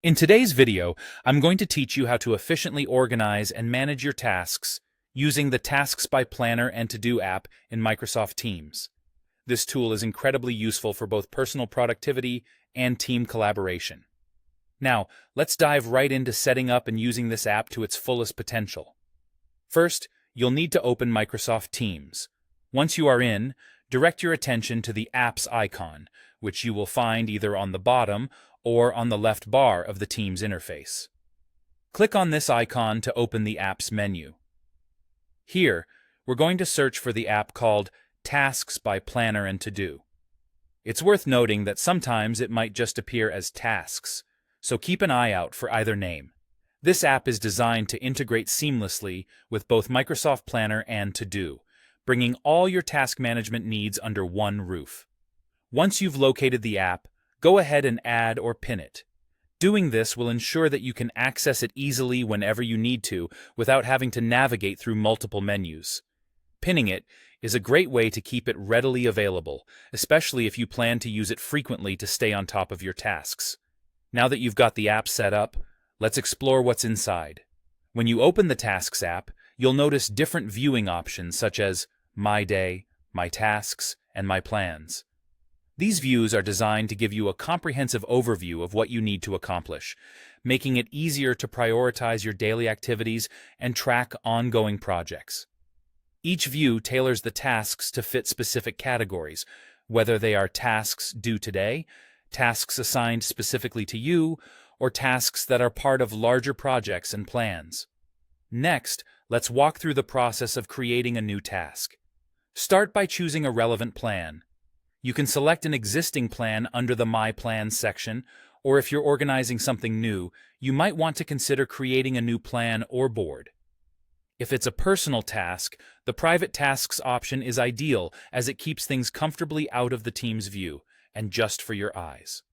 In today's video, I'm going to teach you how to efficiently organize and manage your tasks using the Tasks by Planner and To-Do app in Microsoft Teams. This tool is incredibly useful for both personal productivity and team collaboration. Now, let's dive right into setting up and using this app to its fullest potential. First, you'll need to open Microsoft Teams. Once you are in, direct your attention to the Apps icon, which you will find either on the bottom or on the left bar of the Teams interface. Click on this icon to open the Apps menu. Here, we're going to search for the app called Tasks by Planner and To-Do. It's worth noting that sometimes it might just appear as Tasks, so keep an eye out for either name. This app is designed to integrate seamlessly with both Microsoft Planner and To-Do, bringing all your task management needs under one roof. Once you've located the app, go ahead and add or pin it. Doing this will ensure that you can access it easily whenever you need to without having to navigate through multiple menus. Pinning it is a great way to keep it readily available, especially if you plan to use it frequently to stay on top of your tasks. Now that you've got the app set up, let's explore what's inside. When you open the Tasks app, you'll notice different viewing options such as My Day, My Tasks, and My Plans. These views are designed to give you a comprehensive overview of what you need to accomplish, making it easier to prioritize your daily activities and track ongoing projects. Each view tailors the tasks to fit specific categories, whether they are tasks due today, tasks assigned specifically to you, or tasks that are part of larger projects and plans. Next, let's walk through the process of creating a new task. Start by choosing a relevant plan. You can select an existing plan under the My Plans section, or if you're organizing something new, you might want to consider creating a new plan or board. If it's a personal task, the Private Tasks option is ideal as it keeps things comfortably out of the team's view and just for your eyes.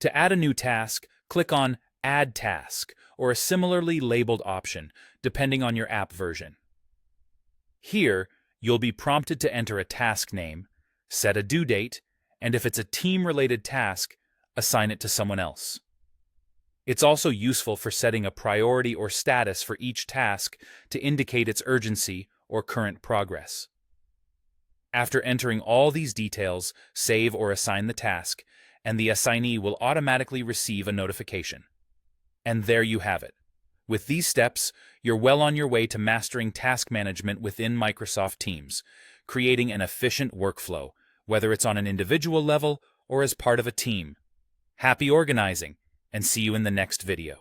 To add a new task, click on Add Task or a similarly labeled option, depending on your app version. Here, you'll be prompted to enter a task name, set a due date, and if it's a team-related task, assign it to someone else. It's also useful for setting a priority or status for each task to indicate its urgency or current progress. After entering all these details, save or assign the task, and the assignee will automatically receive a notification. And there you have it. With these steps, you're well on your way to mastering task management within Microsoft Teams, creating an efficient workflow, whether it's on an individual level or as part of a team. Happy organizing, and see you in the next video.